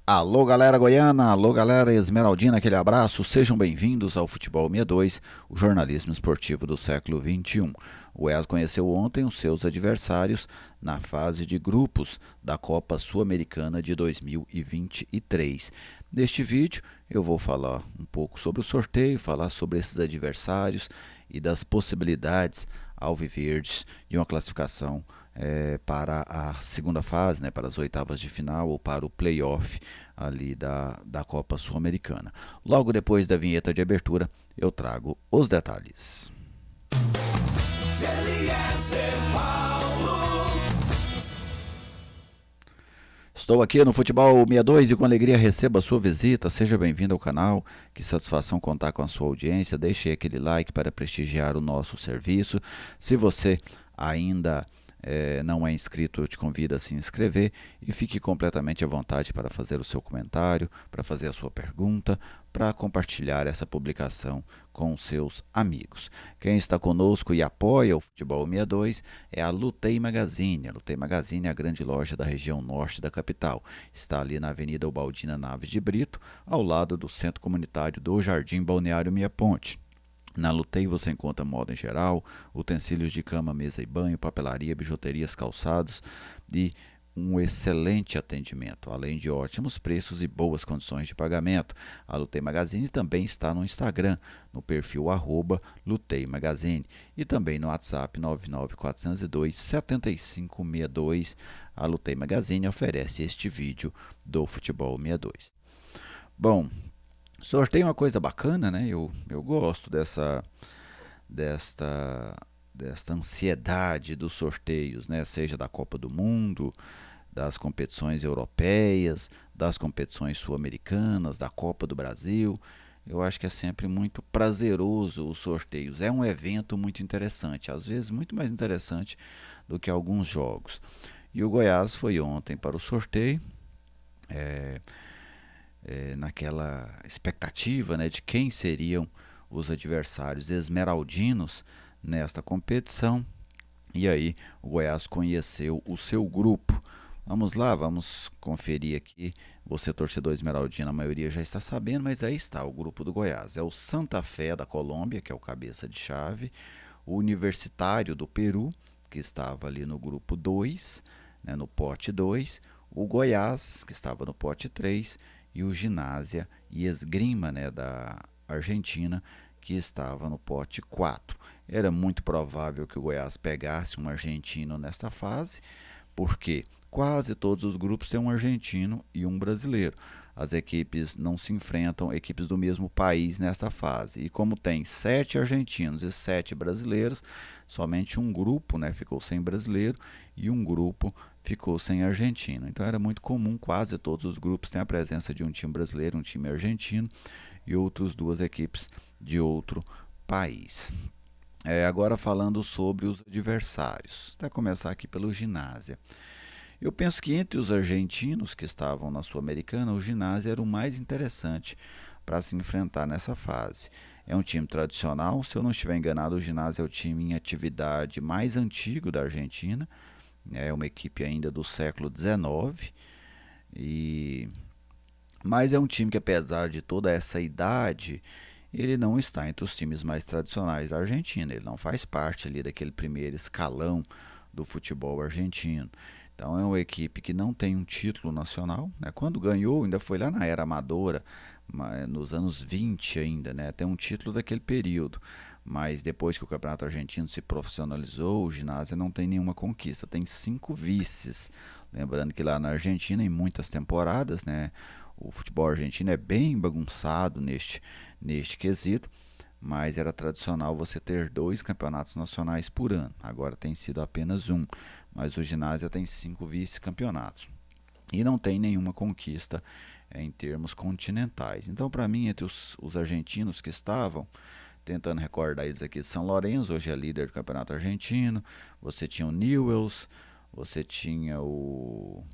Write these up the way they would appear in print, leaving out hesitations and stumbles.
Alô galera goiana, alô galera esmeraldina, aquele abraço, sejam bem-vindos ao Futebol 62, o jornalismo esportivo do século XXI. O Goiás conheceu ontem os seus adversários na fase de grupos da Copa Sul-Americana de 2023. Neste vídeo eu vou falar um pouco sobre o sorteio, falar sobre esses adversários e das possibilidades alviverdes de uma classificação para a segunda fase, né, para as oitavas de final ou para o playoff ali da Copa Sul-Americana. Logo depois da vinheta de abertura, eu trago os detalhes. Estou aqui no Futebol 62 e com alegria recebo a sua visita. Seja bem-vindo ao canal. Que satisfação contar com a sua audiência. Deixe aquele like para prestigiar o nosso serviço. Se você ainda não é inscrito, eu te convido a se inscrever e fique completamente à vontade para fazer o seu comentário, para fazer a sua pergunta, para compartilhar essa publicação com seus amigos. Quem está conosco e apoia o Futebol 62 é a Lutei Magazine. A Lutei Magazine é a grande loja da região norte da capital. Está ali na Avenida Ubaldina Naves de Brito, ao lado do Centro Comunitário do Jardim Balneário Minha Ponte. Na Lutei você encontra moda em geral, utensílios de cama, mesa e banho, papelaria, bijuterias, calçados e um excelente atendimento, além de ótimos preços e boas condições de pagamento. A Lutei Magazine também está no Instagram, no perfil @Lutei Magazine e também no WhatsApp 99402 7562. A Lutei Magazine oferece este vídeo do Futebol 62. Bom, sorteio é uma coisa bacana, né? Eu gosto desta, desta ansiedade dos sorteios, né? Seja da Copa do Mundo, das competições europeias, das competições sul-americanas, da Copa do Brasil. Eu acho que é sempre muito prazeroso os sorteios. É um evento muito interessante, às vezes muito mais interessante do que alguns jogos. E o Goiás foi ontem para o sorteio. É, Naquela expectativa, né, de quem seriam os adversários esmeraldinos nesta competição. E aí o Goiás conheceu o seu grupo. Vamos lá, vamos conferir aqui. Você, torcedor esmeraldino, a maioria já está sabendo, mas aí está o grupo do Goiás. É o Santa Fé da Colômbia, que é o cabeça de chave, o Universitário do Peru, que estava ali no grupo 2, né, no pote 2, o Goiás, que estava no pote 3, e o Ginásia e Esgrima, né, da Argentina, que estava no pote 4. Era muito provável que o Goiás pegasse um argentino nesta fase, porque quase todos os grupos têm um argentino e um brasileiro. As equipes não se enfrentam, equipes do mesmo país nesta fase. E como tem 7 argentinos e 7 brasileiros, somente um grupo, né, ficou sem brasileiro e um grupo ficou sem argentino. Então era muito comum, quase todos os grupos têm a presença de um time brasileiro, um time argentino e outras duas equipes de outro país. Agora falando sobre os adversários. Até começar aqui pelo Ginásia. Eu penso que entre os argentinos que estavam na Sul-Americana, o Ginásia era o mais interessante para se enfrentar nessa fase. É um time tradicional, se eu não estiver enganado, o Ginásia é o time em atividade mais antigo da Argentina. É uma equipe ainda do século XIX, e... mas é um time que, apesar de toda essa idade, ele não está entre os times mais tradicionais da Argentina. Ele não faz parte ali daquele primeiro escalão do futebol argentino. Então é uma equipe que não tem um título nacional, né? Quando ganhou, ainda foi lá na era amadora, nos anos 20 ainda, né? Tem um título daquele período. Mas depois que o campeonato argentino se profissionalizou, o Ginásio não tem nenhuma conquista, tem 5 vices. Lembrando que lá na Argentina, em muitas temporadas, né, o futebol argentino é bem bagunçado neste quesito, mas era tradicional você ter 2 campeonatos nacionais por ano. Agora tem sido apenas um, mas o Ginásio tem 5 vice-campeonatos e não tem nenhuma conquista em termos continentais. Então, para mim, entre os argentinos que estavam, tentando recordar eles aqui, São Lourenço, hoje é líder do campeonato argentino, você tinha o Newell's, você tinha o...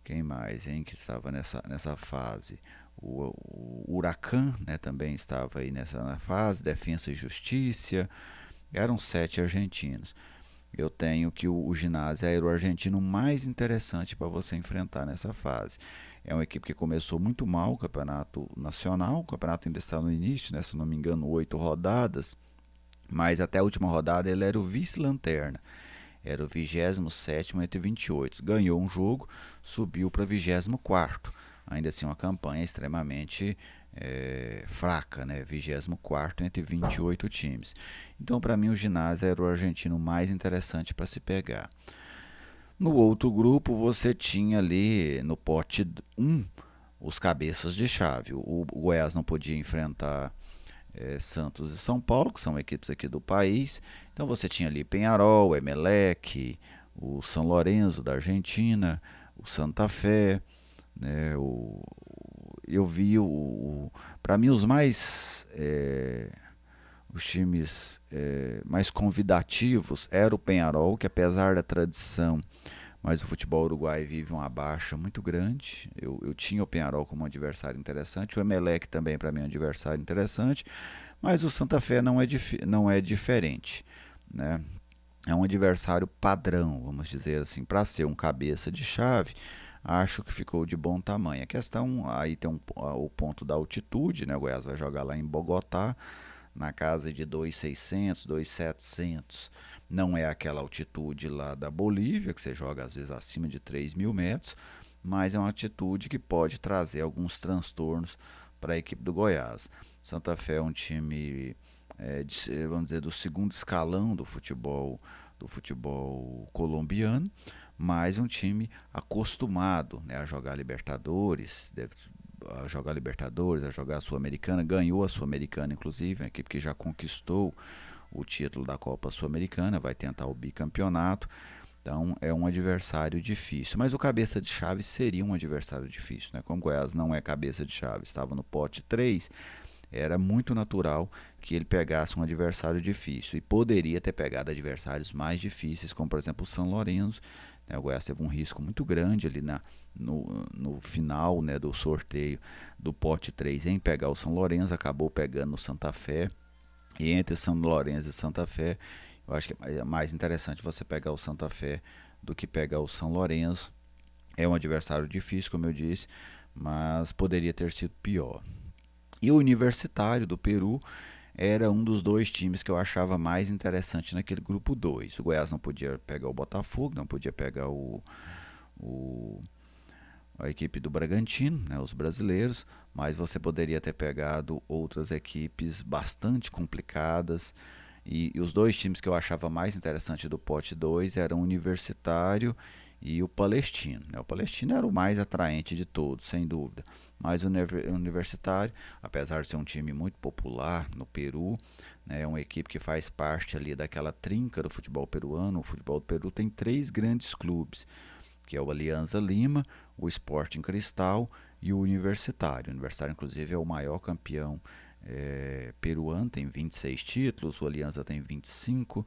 Quem mais, hein, que estava nessa fase? O Huracan, né, também estava aí nessa fase, Defensa e Justiça, eram 7 argentinos. eu tenho que o Ginásio era o argentino mais interessante para você enfrentar nessa fase. É uma equipe que começou muito mal o campeonato nacional, o campeonato ainda está no início, né, se não me engano, 8 rodadas, mas até a última rodada ele era o vice-lanterna. Era o 27º entre 28. Ganhou um jogo, subiu para 24º. Ainda assim, uma campanha extremamente fraca, né? 24º entre 28 times. Então, para mim, o Ginásio era o argentino mais interessante para se pegar. No outro grupo, você tinha ali no pote 1 os cabeças de chave. O Goiás não podia enfrentar Santos e São Paulo, que são equipes aqui do país. Então você tinha ali Penharol, Emelec, o São Lourenço da Argentina, o Santa Fé, né, eu vi para mim os times mais convidativos era o Penharol, que apesar da tradição, mas o futebol uruguai vive uma baixa muito grande. Eu tinha o Penharol como um adversário interessante, o Emelec também para mim é um adversário interessante, mas o Santa Fé não é diferente, né? É um adversário padrão, vamos dizer assim, para ser um cabeça de chave. Acho que ficou de bom tamanho. A questão aí tem o ponto da altitude, né? O Goiás vai jogar lá em Bogotá, na casa de 2.600, 2.700. Não é aquela altitude lá da Bolívia, que você joga às vezes acima de 3.000 metros, mas é uma altitude que pode trazer alguns transtornos para a equipe do Goiás. Santa Fé é um time, vamos dizer, do segundo escalão do futebol colombiano, mas um time acostumado, né, a jogar Libertadores, a jogar a Sul-Americana, ganhou a Sul-Americana, inclusive, uma equipe que já conquistou o título da Copa Sul-Americana, vai tentar o bicampeonato. Então é um adversário difícil. Mas o cabeça de chave seria um adversário difícil, né? Como o Goiás não é cabeça de chave, estava no pote 3, era muito natural que ele pegasse um adversário difícil. E poderia ter pegado adversários mais difíceis, como por exemplo o São Lourenço. O Goiás teve um risco muito grande ali no final, né, do sorteio do pote 3 em pegar o São Lourenço, acabou pegando o Santa Fé. E entre São Lourenço e Santa Fé, eu acho que é mais interessante você pegar o Santa Fé do que pegar o São Lourenço. É um adversário difícil, como eu disse, mas poderia ter sido pior. E o Universitário do Peru era um dos dois times que eu achava mais interessante naquele grupo 2. O Goiás não podia pegar o Botafogo, não podia pegar o a equipe do Bragantino, né, os brasileiros, mas você poderia ter pegado outras equipes bastante complicadas. E os dois times que eu achava mais interessante do pote 2 eram o Universitário e o Palestino. Né? O Palestino era o mais atraente de todos, sem dúvida. Mas o Universitário, apesar de ser um time muito popular no Peru, né, é uma equipe que faz parte ali daquela trinca do futebol peruano. O futebol do Peru tem três grandes clubes, que é o Alianza Lima, o Sporting Cristal e o Universitário. O Universitário, inclusive, é o maior campeão peruano, tem 26 títulos, o Alianza tem 25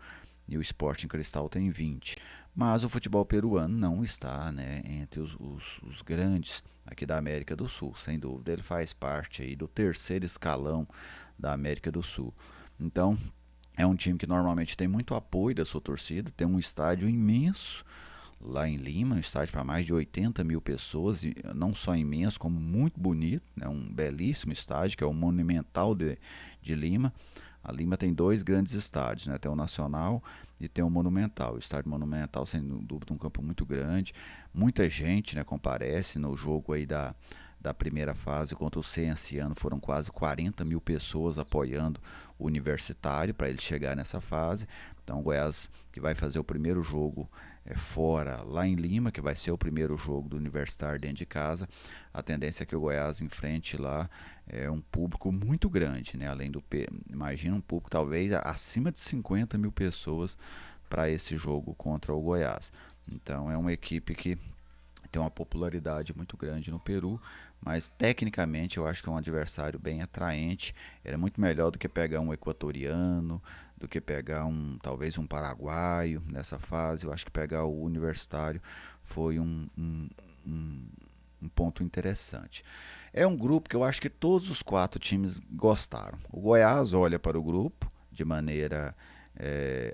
e o Sporting Cristal tem 20. Mas o futebol peruano não está, né, entre os grandes aqui da América do Sul, sem dúvida. Ele faz parte aí do terceiro escalão da América do Sul. Então, é um time que normalmente tem muito apoio da sua torcida, tem um estádio imenso lá em Lima, um estádio para mais de 80 mil pessoas, e não só imenso, como muito bonito, né? Um belíssimo estádio, que é o Monumental de Lima. A Lima tem dois grandes estádios, né? Tem o Nacional e tem o Monumental. O estádio Monumental, sem dúvida, um campo muito grande. Muita gente, né, comparece no jogo aí da primeira fase contra o Cienciano. Foram quase 40 mil pessoas apoiando o Universitário para ele chegar nessa fase. Então o Goiás, que vai fazer o primeiro jogo fora, lá em Lima, que vai ser o primeiro jogo do Universitário dentro de casa, a tendência é que o Goiás enfrente lá um público muito grande, né? Além do imagina um público talvez acima de 50 mil pessoas para esse jogo contra o Goiás. Então é uma equipe que tem uma popularidade muito grande no Peru, mas tecnicamente eu acho que é um adversário bem atraente. Ele é muito melhor do que pegar um equatoriano, do que pegar talvez um paraguaio nessa fase. Eu acho que pegar o Universitário foi um ponto interessante. É um grupo que eu acho que todos os quatro times gostaram. O Goiás olha para o grupo de maneira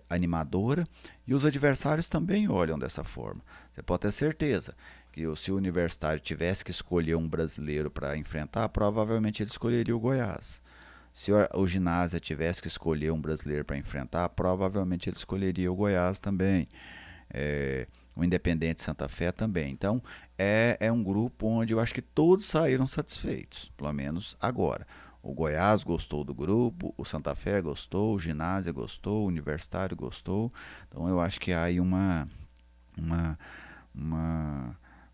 animadora, e os adversários também olham dessa forma. Você pode ter certeza que se o Universitário tivesse que escolher um brasileiro para enfrentar, provavelmente ele escolheria o Goiás. Se o Ginásio tivesse que escolher um brasileiro para enfrentar, provavelmente ele escolheria o Goiás também. O Independente Santa Fé também. Então, é um grupo onde eu acho que todos saíram satisfeitos, pelo menos agora. O Goiás gostou do grupo, o Santa Fé gostou, o Ginásio gostou, o Universitário gostou. Então, eu acho que há aí uma, uma,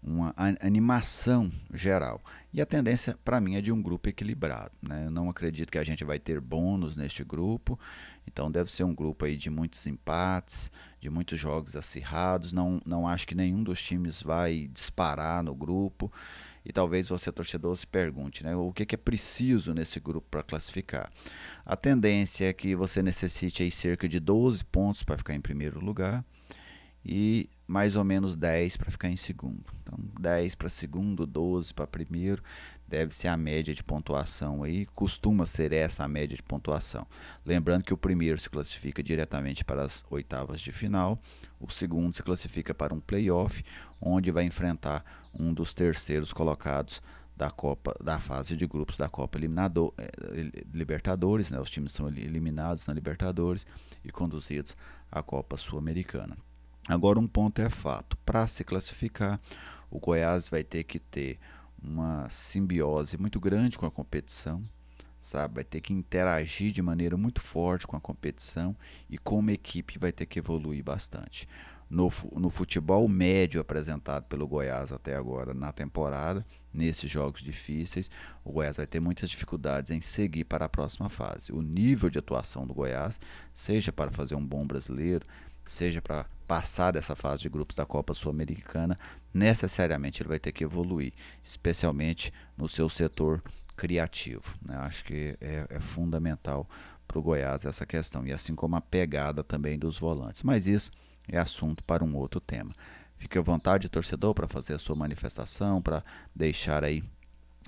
uma animação geral. E a tendência, para mim, é de um grupo equilibrado, né? Eu não acredito que a gente vai ter bônus neste grupo, então deve ser um grupo aí de muitos empates, de muitos jogos acirrados. Não acho que nenhum dos times vai disparar no grupo. E talvez você, torcedor, se pergunte, né, o que é preciso nesse grupo para classificar. A tendência é que você necessite aí cerca de 12 pontos para ficar em primeiro lugar e mais ou menos 10 para ficar em segundo. Então, 10 para segundo, 12 para primeiro, deve ser a média de pontuação aí, costuma ser essa a média de pontuação. Lembrando que o primeiro se classifica diretamente para as oitavas de final, o segundo se classifica para um playoff, onde vai enfrentar um dos terceiros colocados da fase de grupos da Copa Libertadores, né? Os times são eliminados na Libertadores e conduzidos à Copa Sul-Americana. Agora, um ponto é fato: para se classificar, o Goiás vai ter que ter uma simbiose muito grande com a competição, sabe? Vai ter que interagir de maneira muito forte com a competição e como equipe vai ter que evoluir bastante. No futebol médio apresentado pelo Goiás até agora na temporada, nesses jogos difíceis, o Goiás vai ter muitas dificuldades em seguir para a próxima fase. O nível de atuação do Goiás, seja para fazer um bom brasileiro, seja para passar dessa fase de grupos da Copa Sul-Americana, necessariamente ele vai ter que evoluir, especialmente no seu setor criativo, né? Acho que é fundamental para o Goiás essa questão, e assim como a pegada também dos volantes. Mas isso é assunto para um outro tema. Fique à vontade, torcedor, para fazer a sua manifestação, para deixar aí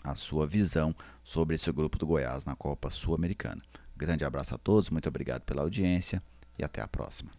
a sua visão sobre esse grupo do Goiás na Copa Sul-Americana. Grande abraço a todos, muito obrigado pela audiência e até a próxima.